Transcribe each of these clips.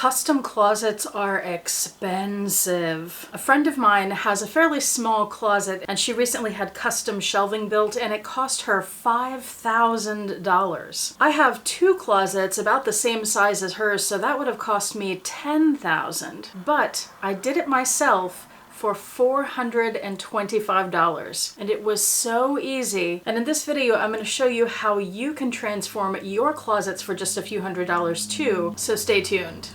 Custom closets are expensive. A friend of mine has a fairly small closet and she recently had custom shelving built and it cost her $5,000. I have two closets about the same size as hers, so that would have cost me $10,000. But I did it myself for $425, and it was so easy. And in this video, I'm going to show you how you can transform your closets for just a few $100s too, so stay tuned.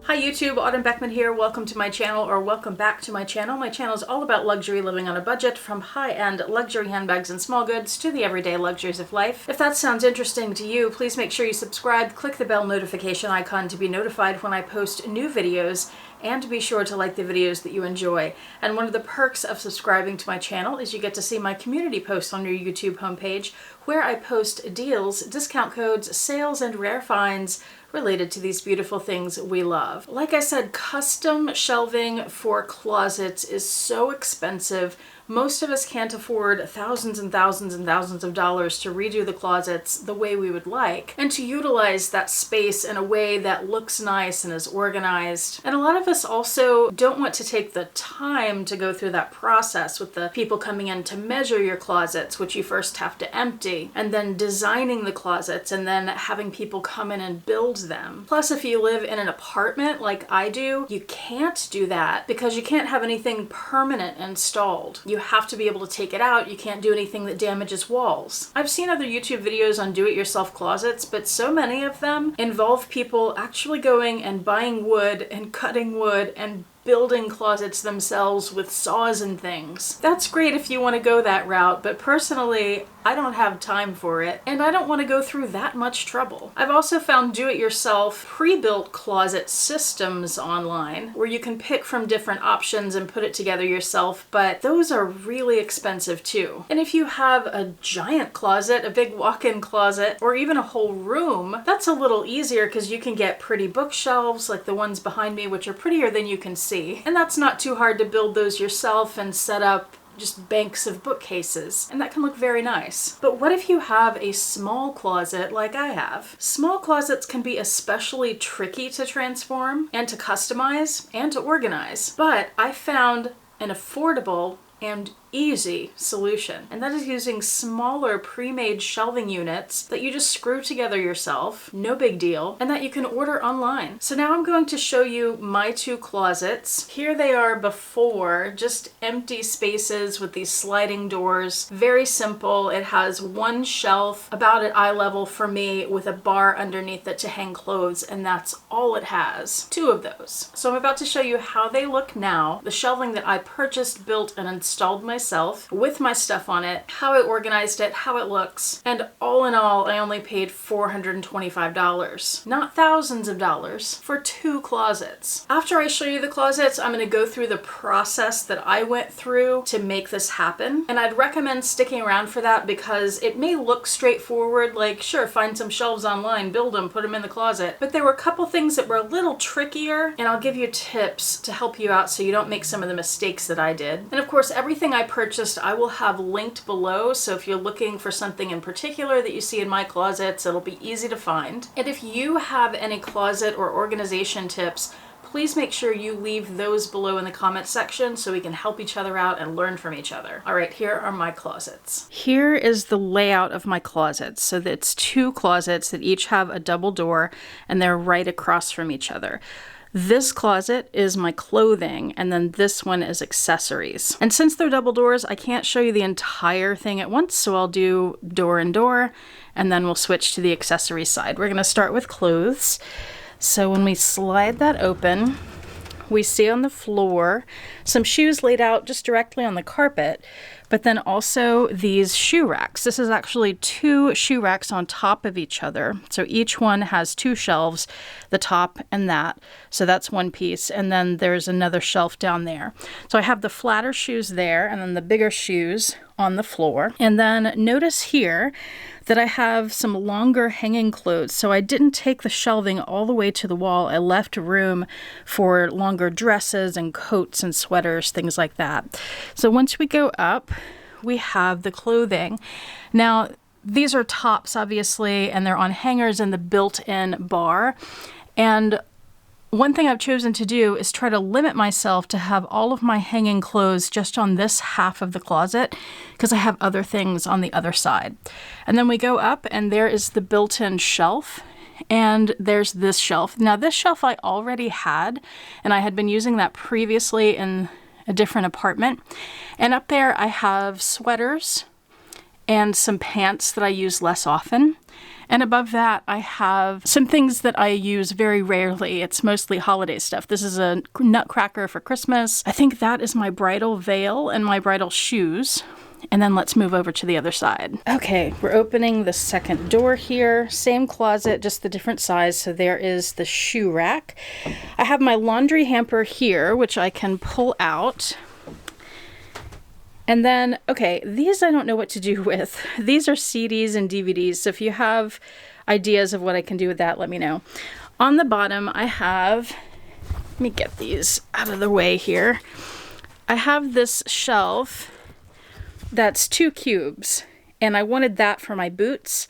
Hi YouTube, Autumn Beckman here. Welcome to my channel, or welcome back to my channel. My channel is all about luxury living on a budget, from high-end luxury handbags and small goods to the everyday luxuries of life. If that sounds interesting to you, please make sure you subscribe, click the bell notification icon to be notified when I post new videos, and be sure to like the videos that you enjoy. And one of the perks of subscribing to my channel is you get to see my community posts on your YouTube homepage, where I post deals, discount codes, sales, and rare finds related to these beautiful things we love. Like I said, custom shelving for closets is so expensive. Most of us can't afford thousands and thousands and thousands of dollars to redo the closets the way we would like, and to utilize that space in a way that looks nice and is organized. And a lot of us also don't want to take the time to go through that process with the people coming in to measure your closets, which you first have to empty, and then designing the closets, and then having people come in and build them. Plus, if you live in an apartment like I do, you can't do that because you can't have anything permanent installed. You have to be able to take it out. You can't do anything that damages walls. I've seen other YouTube videos on do-it-yourself closets, but so many of them involve people actually going and buying wood and cutting wood and building closets themselves with saws and things. That's great if you want to go that route, but personally, I don't have time for it, and I don't want to go through that much trouble. I've also found do-it-yourself pre-built closet systems online where you can pick from different options and put it together yourself, but those are really expensive too. And if you have a giant closet, a big walk-in closet, or even a whole room, that's a little easier because you can get pretty bookshelves like the ones behind me, which are prettier than you can see. And that's not too hard to build those yourself and set up just banks of bookcases, and that can look very nice. But what if you have a small closet like I have? Small closets can be especially tricky to transform and to customize and to organize, but I found an affordable and easy solution, and that is using smaller pre-made shelving units that you just screw together yourself, no big deal, and that you can order online. So now I'm going to show you my two closets. Here they are before, just empty spaces with these sliding doors. Very simple. It has one shelf about at eye level for me with a bar underneath it to hang clothes, and that's all it has. Two of those. So I'm about to show you how they look now, the shelving that I purchased, built, and installed myself with my stuff on it, how I organized it, how it looks, and all in all, I only paid $425, not thousands of dollars, for two closets. After I show you the closets, I'm going to go through the process that I went through to make this happen, and I'd recommend sticking around for that because it may look straightforward, like sure, find some shelves online, build them, put them in the closet, but there were a couple things that were a little trickier, and I'll give you tips to help you out so you don't make some of the mistakes that I did. And of course, everything I purchased I will have linked below, so if you're looking for something in particular that you see in my closets, it'll be easy to find. And if you have any closet or organization tips, please make sure you leave those below in the comment section so we can help each other out and learn from each other. All right, here are my closets. Here is the layout of my closets. So it's two closets that each have a double door, and they're right across from each other. This closet is my clothing, and then this one is accessories. And since they're double doors, I can't show you the entire thing at once, so I'll do door and door, and then we'll switch to the accessory side. We're going to start with clothes. So when we slide that open, we see on the floor some shoes laid out just directly on the carpet, but then also these shoe racks. This is actually two shoe racks on top of each other. So each one has two shelves, the top and that. So that's one piece. And then there's another shelf down there. So I have the flatter shoes there and then the bigger shoes on the floor. And then notice here that I have some longer hanging clothes. So I didn't take the shelving all the way to the wall. I left room for longer dresses and coats and sweaters, things like that. So once we go up, we have the clothing. Now, these are tops, obviously, and they're on hangers in the built-in bar. And one thing I've chosen to do is try to limit myself to have all of my hanging clothes just on this half of the closet, because I have other things on the other side. And then we go up, and there is the built-in shelf. And there's this shelf. Now this shelf I already had, and I had been using that previously in a different apartment. And up there I have sweaters and some pants that I use less often. And above that I have some things that I use very rarely. It's mostly holiday stuff. This is a nutcracker for Christmas. I think that is my bridal veil and my bridal shoes. And then let's move over to the other side. Okay, we're opening the second door here. Same closet, just the different size. So there is the shoe rack. I have my laundry hamper here, which I can pull out. And then, okay, these I don't know what to do with. These are CDs and DVDs. So if you have ideas of what I can do with that, let me know. On the bottom, I have, let me get these out of the way here. I have this shelf that's 2 cubes, and I wanted that for my boots,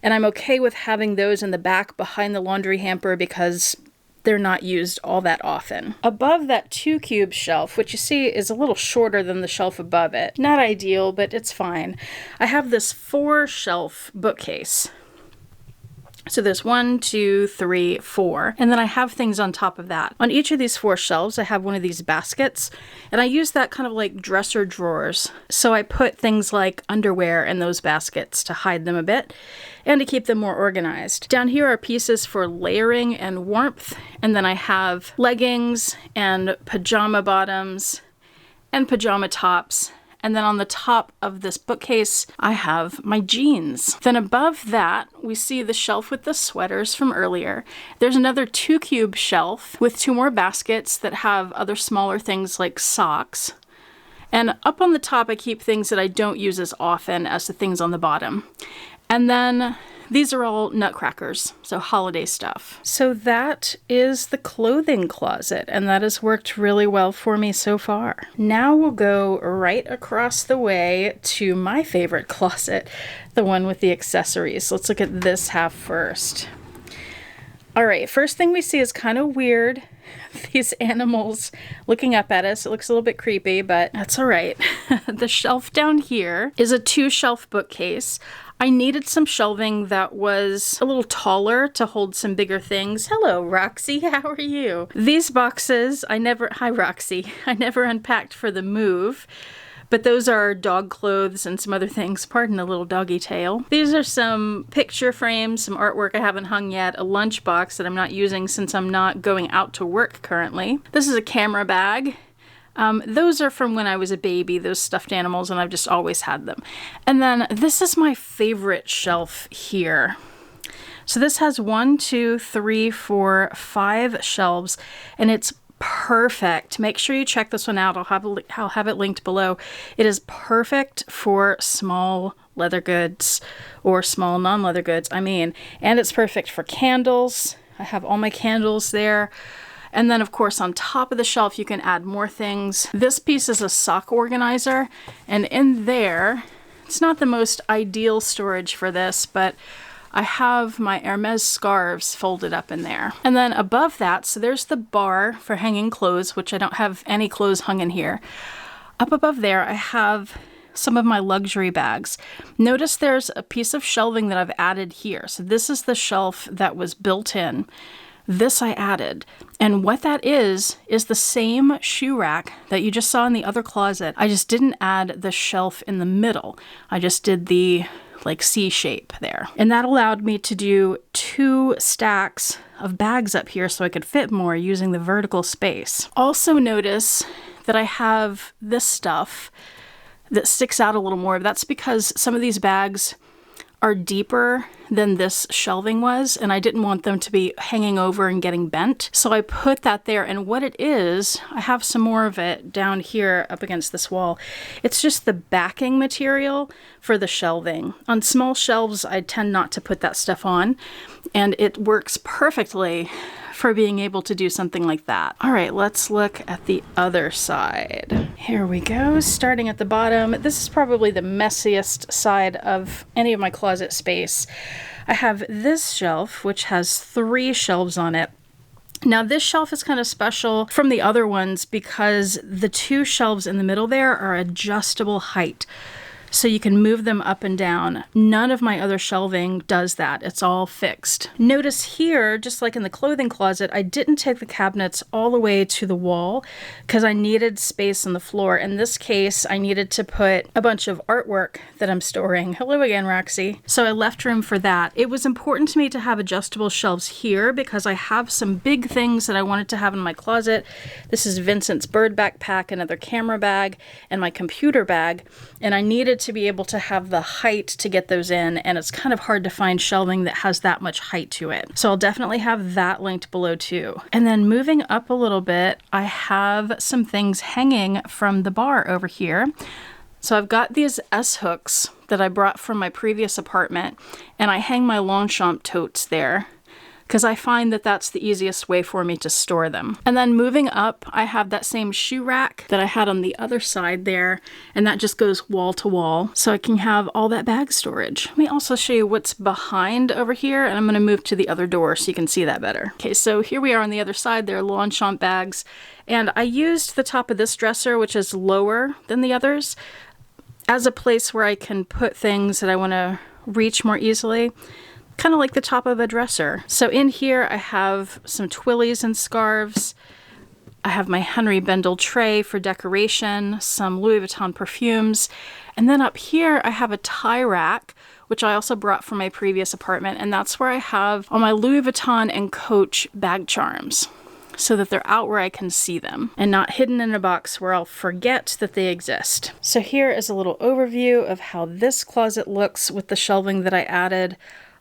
and I'm okay with having those in the back behind the laundry hamper because they're not used all that often. Above that 2 cube shelf, which you see is a little shorter than the shelf above it, not ideal, but it's fine, I have this 4 shelf bookcase. So there's 1, 2, 3, 4, and then I have things on top of that. On each of these 4 shelves, I have one of these baskets, and I use that kind of like dresser drawers. So I put things like underwear in those baskets to hide them a bit and to keep them more organized. Down here are pieces for layering and warmth, and then I have leggings and pajama bottoms and pajama tops. And then on the top of this bookcase, I have my jeans. Then above that, we see the shelf with the sweaters from earlier. There's another 2 cube shelf with 2 more baskets that have other smaller things like socks. And up on the top, I keep things that I don't use as often as the things on the bottom. And then these are all nutcrackers, so holiday stuff. So that is the clothing closet, and that has worked really well for me so far. Now we'll go right across the way to my favorite closet, the one with the accessories. Let's look at this half first. All right, first thing we see is kind of weird. These animals looking up at us. It looks a little bit creepy, but that's all right. The shelf down here is a 2 shelf bookcase. I needed some shelving that was a little taller to hold some bigger things. Hello, Roxy, how are you? These boxes, hi Roxy, I never unpacked for the move, but those are dog clothes and some other things. Pardon a little doggy tail. These are some picture frames, some artwork I haven't hung yet, a lunch box that I'm not using since I'm not going out to work currently. This is a camera bag. Those are from when I was a baby, those stuffed animals, and I've just always had them. And then this is my favorite shelf here. So this has 1, 2, 3, 4, 5 shelves, and it's perfect. Make sure you check this one out. I'll have it linked below. It is perfect for small leather goods or small non-leather goods, and it's perfect for candles. I have all my candles there. And then, of course, on top of the shelf, you can add more things. This piece is a sock organizer, and in there, it's not the most ideal storage for this, but I have my Hermes scarves folded up in there. And then above that, so there's the bar for hanging clothes, which I don't have any clothes hung in here. Up above there, I have some of my luxury bags. Notice there's a piece of shelving that I've added here. So this is the shelf that was built in. This I added, and what that is the same shoe rack that you just saw in the other closet. I just didn't add the shelf in the middle. I just did the like C shape there. And that allowed me to do 2 stacks of bags up here so I could fit more using the vertical space. Also notice that I have this stuff that sticks out a little more. That's because some of these bags are deeper than this shelving was, and I didn't want them to be hanging over and getting bent. So I put that there, and what it is, I have some more of it down here up against this wall. It's just the backing material for the shelving. On small shelves, I tend not to put that stuff on, and it works perfectly for being able to do something like that. All right, let's look at the other side. Here we go, starting at the bottom. This is probably the messiest side of any of my closet space. I have this shelf, which has 3 shelves on it. Now this shelf is kind of special from the other ones because the 2 shelves in the middle there are adjustable height. So you can move them up and down. None of my other shelving does that. It's all fixed. Notice here, just like in the clothing closet, I didn't take the cabinets all the way to the wall because I needed space on the floor. In this case, I needed to put a bunch of artwork that I'm storing. Hello again, Roxy. So I left room for that. It was important to me to have adjustable shelves here because I have some big things that I wanted to have in my closet. This is Vincent's bird backpack, another camera bag, and my computer bag. And I needed to be able to have the height to get those in, and it's kind of hard to find shelving that has that much height to it. So I'll definitely have that linked below too. And then moving up a little bit, I have some things hanging from the bar over here. So I've got these S-hooks that I brought from my previous apartment, and I hang my Longchamp totes there, because I find that that's the easiest way for me to store them. And then moving up, I have that same shoe rack that I had on the other side there, and that just goes wall to wall, so I can have all that bag storage. Let me also show you what's behind over here, and I'm gonna move to the other door so you can see that better. Okay, so here we are on the other side. There are Longchamp bags, and I used the top of this dresser, which is lower than the others, as a place where I can put things that I wanna reach more easily. Kind of like the top of a dresser. So in here I have some twillies and scarves. I have my Henry Bendel tray for decoration, some Louis Vuitton perfumes, and then up here I have a tie rack, which I also brought from my previous apartment, and that's where I have all my Louis Vuitton and Coach bag charms, so that they're out where I can see them and not hidden in a box where I'll forget that they exist. So here is a little overview of how this closet looks with the shelving that I added.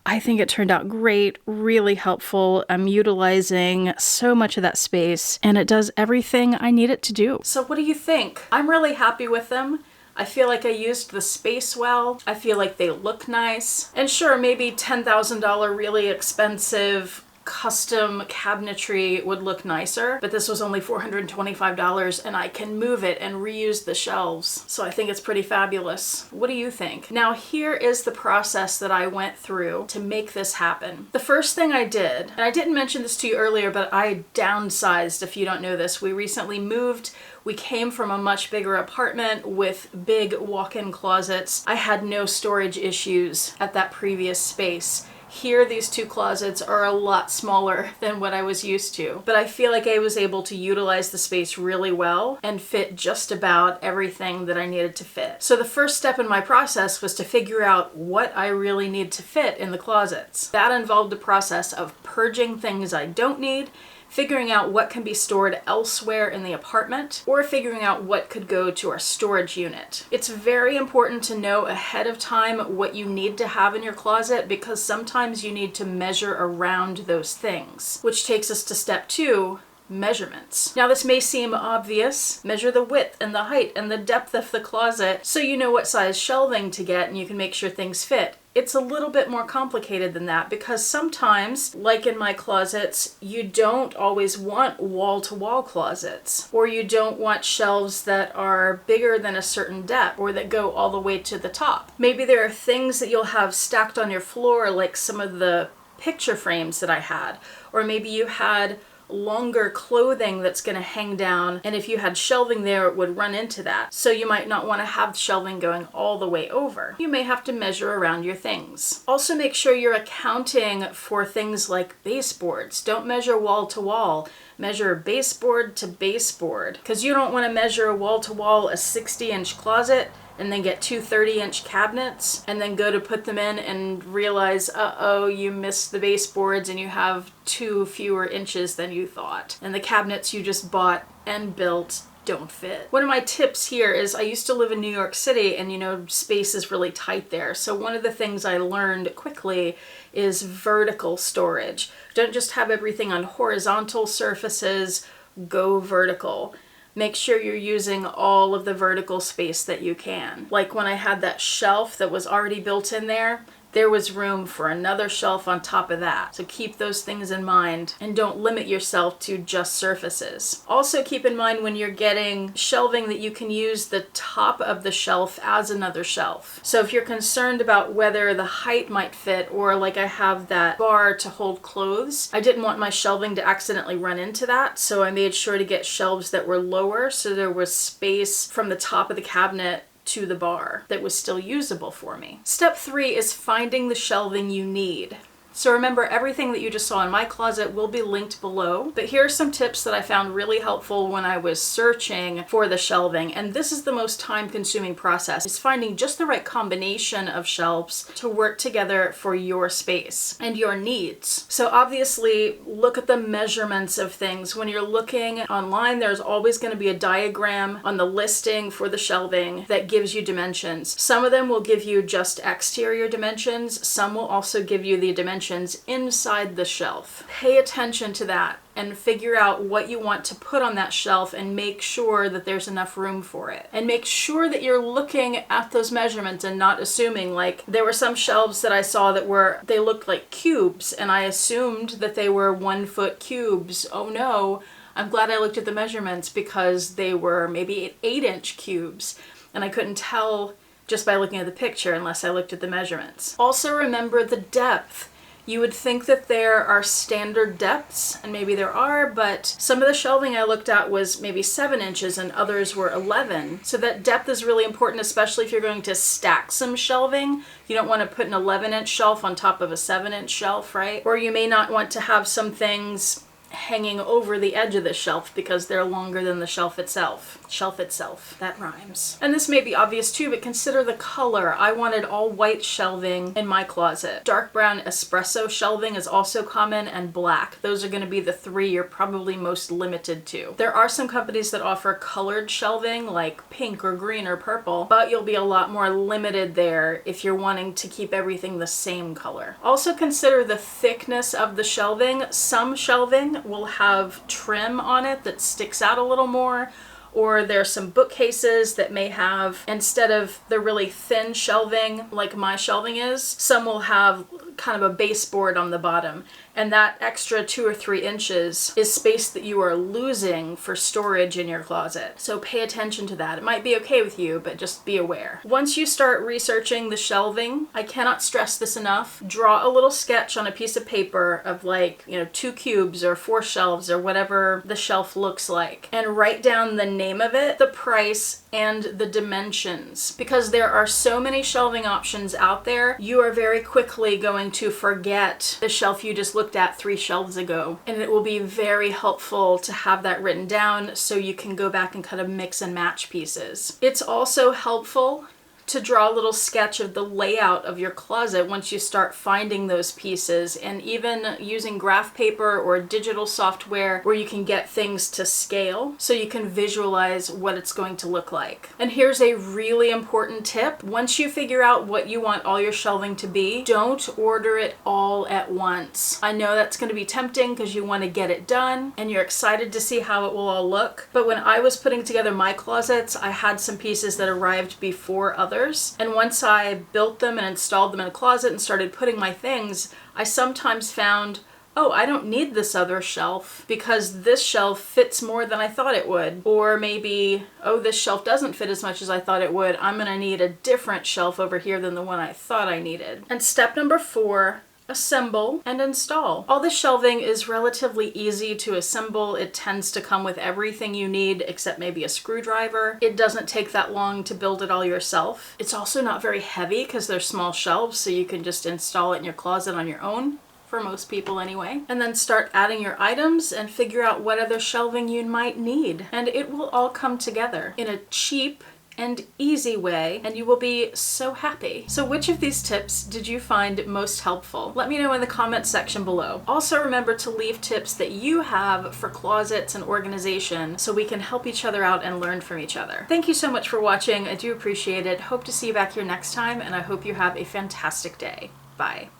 I think it turned out great, really helpful. I'm utilizing so much of that space, and it does everything I need it to do. So what do you think? I'm really happy with them. I feel like I used the space well. I feel like they look nice. And sure, maybe $10,000 really expensive custom cabinetry would look nicer, but this was only $425 and I can move it and reuse the shelves. So I think it's pretty fabulous. What do you think? Now here is the process that I went through to make this happen. The first thing I did, and I didn't mention this to you earlier, but I downsized if you don't know this. We recently moved. We came from a much bigger apartment with big walk-in closets. I had no storage issues at that previous space. Here, these 2 closets are a lot smaller than what I was used to, but I feel like I was able to utilize the space really well and fit just about everything that I needed to fit. So the first step in my process was to figure out what I really need to fit in the closets. That involved the process of purging things I don't need, figuring out what can be stored elsewhere in the apartment, or figuring out what could go to our storage unit. It's very important to know ahead of time what you need to have in your closet, because sometimes you need to measure around those things, which takes us to step 2, measurements. Now this may seem obvious. Measure the width and the height and the depth of the closet so you know what size shelving to get and you can make sure things fit. It's a little bit more complicated than that, because sometimes, like in my closets, you don't always want wall-to-wall closets, or you don't want shelves that are bigger than a certain depth or that go all the way to the top. Maybe there are things that you'll have stacked on your floor, like some of the picture frames that I had, or maybe you had longer clothing that's going to hang down, and if you had shelving there it would run into that. So you might not want to have shelving going all the way over. You may have to measure around your things. Also make sure you're accounting for things like baseboards. Don't measure wall to wall. Measure baseboard to baseboard, because you don't want to measure wall to wall a 60-inch closet and then get 2 30-inch cabinets and then go to put them in and realize, uh-oh, you missed the baseboards and you have 2 fewer inches than you thought. And the cabinets you just bought and built don't fit. One of my tips here is I used to live in New York City, and space is really tight there. So one of the things I learned quickly is vertical storage. Don't just have everything on horizontal surfaces, go vertical. Make sure you're using all of the vertical space that you can. Like when I had that shelf that was already built in there, there was room for another shelf on top of that. So keep those things in mind and don't limit yourself to just surfaces. Also keep in mind when you're getting shelving that you can use the top of the shelf as another shelf. So if you're concerned about whether the height might fit, or like I have that bar to hold clothes, I didn't want my shelving to accidentally run into that, so I made sure to get shelves that were lower so there was space from the top of the cabinet to the bar that was still usable for me. Step 3 is finding the shelving you need. So remember, everything that you just saw in my closet will be linked below, but here are some tips that I found really helpful when I was searching for the shelving, and this is the most time-consuming process, is finding just the right combination of shelves to work together for your space and your needs. So obviously, look at the measurements of things. When you're looking online, there's always going to be a diagram on the listing for the shelving that gives you dimensions. Some of them will give you just exterior dimensions, some will also give you the dimensions inside the shelf. Pay attention to that and figure out what you want to put on that shelf and make sure that there's enough room for it. And make sure that you're looking at those measurements and not assuming, like there were some shelves that I saw that they looked like cubes and I assumed that they were 1 foot cubes. Oh no, I'm glad I looked at the measurements because they were maybe 8-inch cubes and I couldn't tell just by looking at the picture unless I looked at the measurements. Also remember the depth. You would think that there are standard depths, and maybe there are, but some of the shelving I looked at was maybe 7 inches and others were 11. So that depth is really important, especially if you're going to stack some shelving. You don't want to put an 11-inch shelf on top of a 7-inch shelf, right? Or you may not want to have some things hanging over the edge of the shelf because they're longer than the shelf itself. Shelf itself. That rhymes. And this may be obvious too, but consider the color. I wanted all white shelving in my closet. Dark brown espresso shelving is also common, and black. Those are going to be the 3 you're probably most limited to. There are some companies that offer colored shelving like pink or green or purple, but you'll be a lot more limited there if you're wanting to keep everything the same color. Also consider the thickness of the shelving. Some shelving will have trim on it that sticks out a little more, or there's some bookcases that may have, instead of the really thin shelving like my shelving is, some will have kind of a baseboard on the bottom, and that extra 2 or 3 inches is space that you are losing for storage in your closet. So pay attention to that. It might be okay with you, but just be aware. Once you start researching the shelving, I cannot stress this enough, draw a little sketch on a piece of paper of 2 cubes or 4 shelves or whatever the shelf looks like, and write down the name of it, the price, and the dimensions. Because there are so many shelving options out there, you are very quickly going to forget the shelf you just looked at 3 shelves ago. And it will be very helpful to have that written down so you can go back and kind of mix and match pieces. It's also helpful to draw a little sketch of the layout of your closet once you start finding those pieces, and even using graph paper or digital software where you can get things to scale so you can visualize what it's going to look like. And here's a really important tip. Once you figure out what you want all your shelving to be, don't order it all at once. I know that's going to be tempting because you want to get it done and you're excited to see how it will all look. But when I was putting together my closets, I had some pieces that arrived before others. And once I built them and installed them in a closet and started putting my things, I sometimes found, oh, I don't need this other shelf because this shelf fits more than I thought it would. Or maybe, oh, this shelf doesn't fit as much as I thought it would. I'm going to need a different shelf over here than the one I thought I needed. And step number 4, assemble and install. All the shelving is relatively easy to assemble. It tends to come with everything you need except maybe a screwdriver. It doesn't take that long to build it all yourself. It's also not very heavy because they're small shelves, so you can just install it in your closet on your own. For most people anyway. And then start adding your items and figure out what other shelving you might need. And it will all come together in a cheap and easy way, and you will be so happy. So which of these tips did you find most helpful? Let me know in the comments section below. Also remember to leave tips that you have for closets and organization so we can help each other out and learn from each other. Thank you so much for watching. I do appreciate it. Hope to see you back here next time, and I hope you have a fantastic day. Bye.